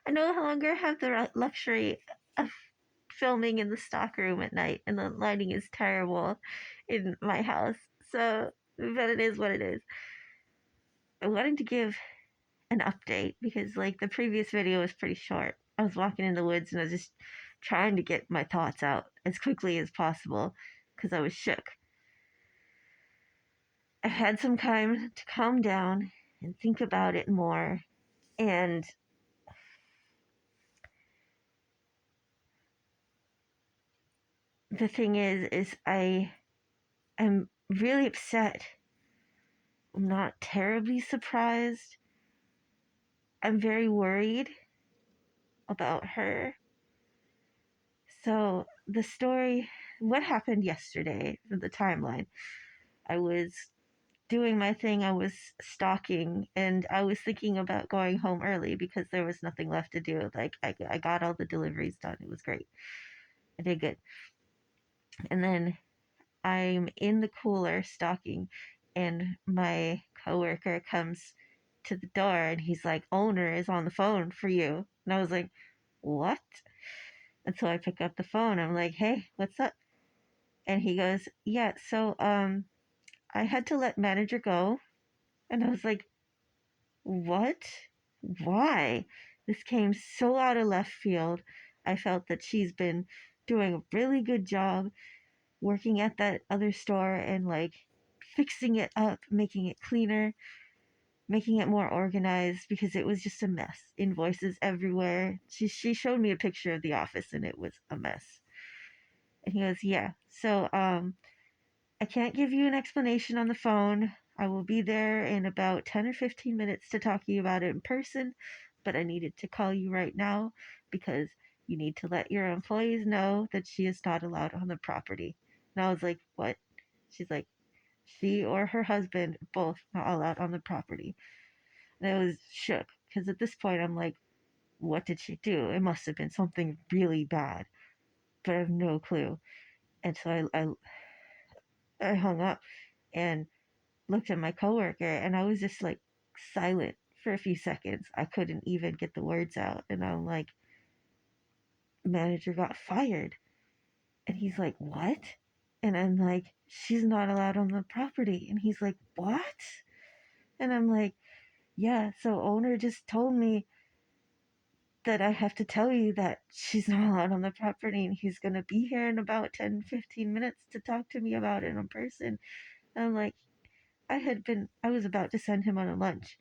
I no longer have the luxury of filming in the stockroom at night, and the lighting is terrible in my house. So, but it is what it is. I wanted to give an update because, like, the previous video was pretty short. I was walking in the woods and I was just trying to get my thoughts out as quickly as possible because I was shook. I had some time to calm down and think about it more. And the thing is I am really upset. I'm not terribly surprised. I'm very worried about her. So the story, what happened yesterday, the timeline. I was doing my thing. I was stalking, and I was thinking about going home early because there was nothing left to do. Like I got all the deliveries done. It was great. I did good. And then I'm in the cooler stalking, and my coworker comes to the door and he's like, "Owner is on the phone for you." And I was like, "What?" And so I pick up the phone. I'm like, "Hey, what's up?" And he goes, "Yeah, so I had to let manager go." And I was like, "What? Why?" This came so out of left field. I felt that she's been doing a really good job working at that other store and like fixing it up, making it cleaner, making it more organized because it was just a mess. Invoices everywhere. She showed me a picture of the office and it was a mess. And he goes, "Yeah. So I can't give you an explanation on the phone. I will be there in about 10 or 15 minutes to talk to you about it in person, but I needed to call you right now because you need to let your employees know that she is not allowed on the property." And I was like, "What?" She's like, "She or her husband both not allowed on the property." And I was shook because at this point I'm like, what did she do? It must have been something really bad, but I have no clue. And so I hung up and looked at my coworker, and I was just like silent for a few seconds. I couldn't even get the words out. And I'm like, "Manager got fired." And he's like, "What?" And I'm like, "She's not allowed on the property." And he's like, "What?" And I'm like, "Yeah, so owner just told me that I have to tell you that she's not allowed on the property, and he's going to be here in about 10-15 minutes to talk to me about it in person." And I'm like, I was about to send him on a lunch.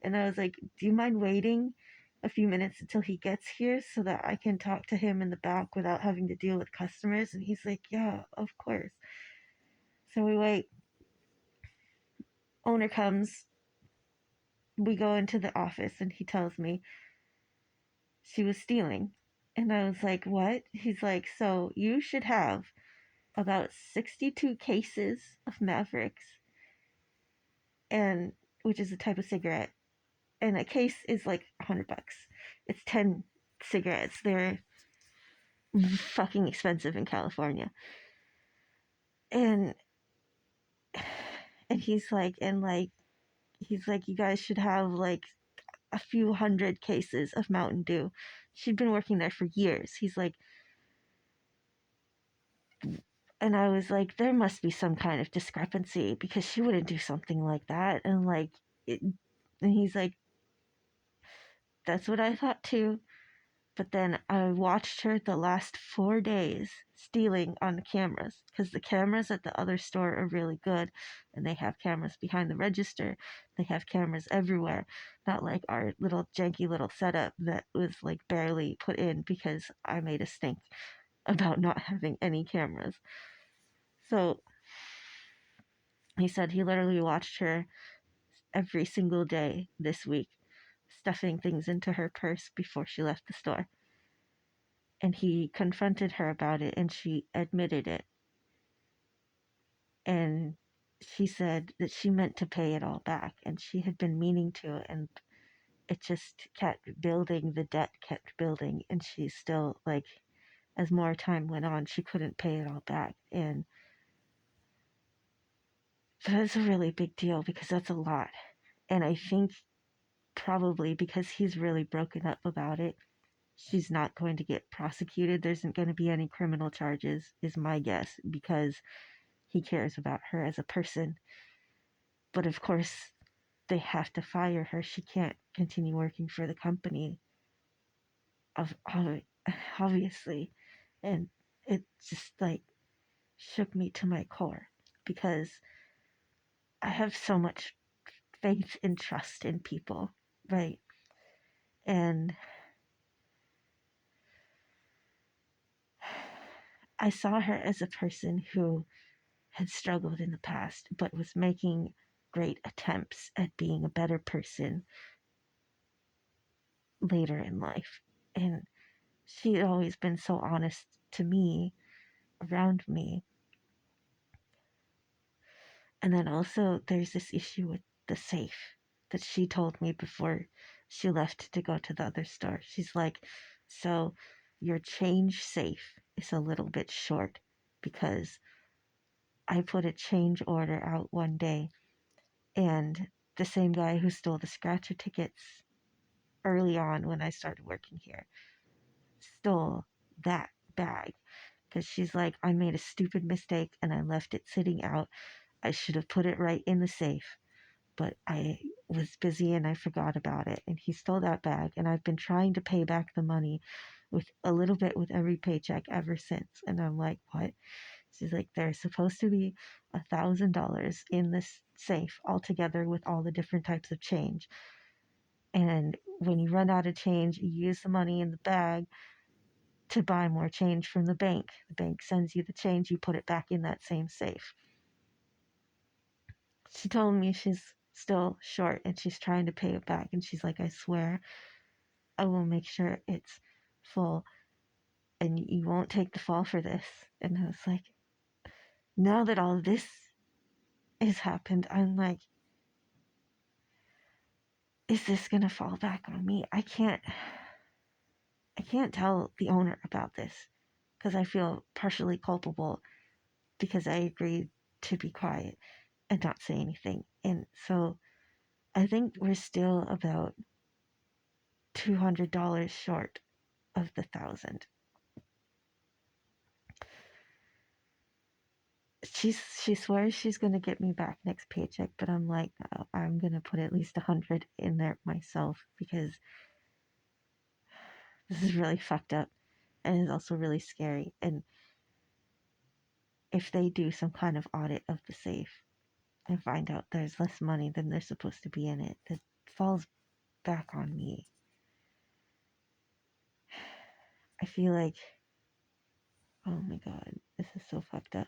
And I was like, "Do you mind waiting a few minutes until he gets here so that I can talk to him in the back without having to deal with customers?" And he's like, "Yeah, of course." So we wait. Owner comes. We go into the office, and he tells me she was stealing. And I was like, "What?" He's like, "So you should have about 62 cases of Mavericks, and which is a type of cigarette. And a case is like $100. It's 10 cigarettes. They're fucking expensive in California." And he's like, "You guys should have like a few hundred cases of Mountain Dew." She'd been working there for years. He's like, and I was like, "There must be some kind of discrepancy because she wouldn't do something like that." And like, and he's like, "That's what I thought too." But then I watched her the last 4 days stealing on the cameras because the cameras at the other store are really good, and they have cameras behind the register. They have cameras everywhere, not like our little janky little setup that was like barely put in because I made a stink about not having any cameras. So he said he literally watched her every single day this week, stuffing things into her purse before she left the store. And he confronted her about it, and she admitted it. And she said that she meant to pay it all back, and she had been meaning to, and it just kept building. The debt kept building, and she still, like, as more time went on, she couldn't pay it all back. And that's a really big deal because that's a lot. And I think probably because he's really broken up about it. She's not going to get prosecuted. There isn't going to be any criminal charges, is my guess, because he cares about her as a person. But of course, they have to fire her. She can't continue working for the company, of obviously. And it just like shook me to my core because I have so much faith and trust in people, right? And I saw her as a person who had struggled in the past, but was making great attempts at being a better person later in life. And she had always been so honest to me, around me. And then also, there's this issue with the safe that she told me before she left to go to the other store. She's like, so your change safe is a little bit short because I put a change order out one day, and the same guy who stole the scratcher tickets early on when I started working here stole that bag because she's like, I made a stupid mistake and I left it sitting out. I should have put it right in the safe, but I was busy and I forgot about it. And he stole that bag, and I've been trying to pay back the money with a little bit with every paycheck ever since. And I'm like, what? She's like, there's supposed to be $1,000 in this safe altogether with all the different types of change. And when you run out of change, you use the money in the bag to buy more change from the bank. The bank sends you the change, you put it back in that same safe. She told me she's still short and she's trying to pay it back. And she's like, I swear I will make sure it's full and you won't take the fall for this. And I was like, now that all of this has happened, I'm like, is this gonna fall back on me? I can't tell the owner about this because I feel partially culpable because I agreed to be quiet and not say anything. And so I think we're still about $200 short of the 1,000. She swears she's gonna get me back next paycheck, but I'm like, I'm gonna put at least 100 in there myself because this is really fucked up and it's also really scary. And if they do some kind of audit of the safe and find out there's less money than there's supposed to be in it, that falls back on me. I feel like, oh my god, this is so fucked up.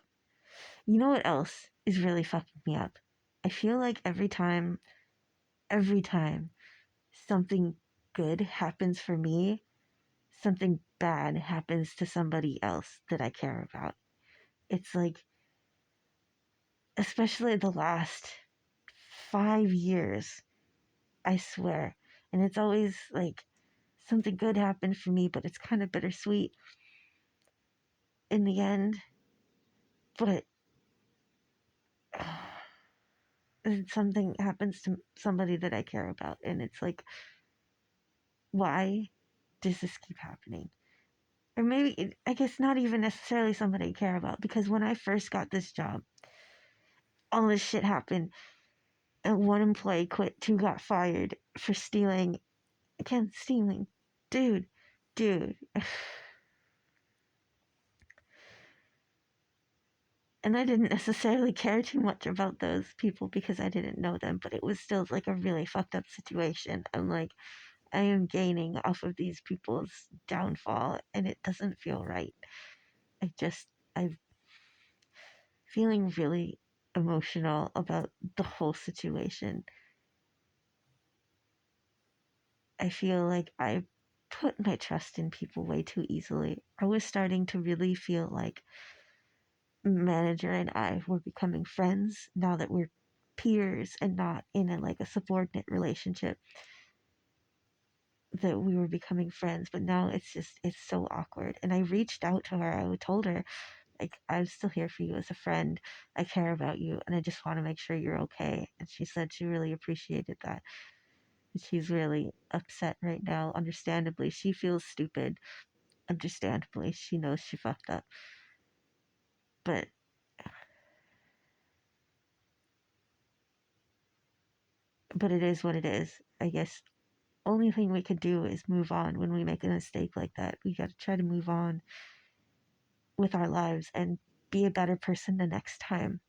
You know what else is really fucking me up? I feel like every time something good happens for me, something bad happens to somebody else that I care about. It's like, especially the last 5 years, I swear. And it's always like something good happened for me, but it's kind of bittersweet in the end. But something happens to somebody that I care about, and it's like, why does this keep happening? Or maybe, I guess, not even necessarily somebody I care about, because when I first got this job, all this shit happened, and one employee quit, two got fired for stealing. Again, stealing. Dude, dude. And I didn't necessarily care too much about those people because I didn't know them, but it was still like a really fucked up situation. I'm like, I am gaining off of these people's downfall, and it doesn't feel right. I'm feeling really emotional about the whole situation. I feel like I put my trust in people way too easily. I was starting to really feel like manager and I were becoming friends now that we're peers and not in a subordinate relationship, that we were becoming friends, but now it's so awkward. And I reached out to her. I told her, like, I'm still here for you as a friend. I care about you and I just want to make sure you're okay. And she said she really appreciated that. She's really upset right now. Understandably, she feels stupid. Understandably, she knows she fucked up. But it is what it is. I guess only thing we could do is move on when we make a mistake like that. We got to try to move on with our lives and be a better person the next time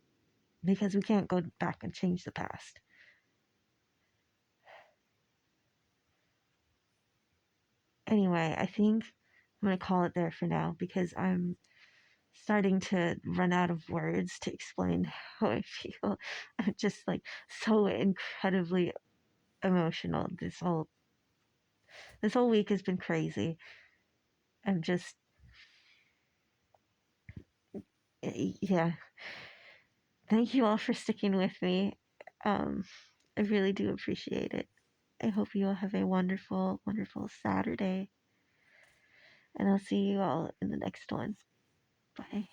because we can't go back and change the past. Anyway, I think I'm going to call it there for now because I'm starting to run out of words to explain how I feel. I'm just like so incredibly emotional. This whole week has been crazy. I'm just yeah. Thank you all for sticking with me. Um I really do appreciate it. I hope you all have a wonderful, wonderful Saturday. And I'll see you all in the next one. Bye.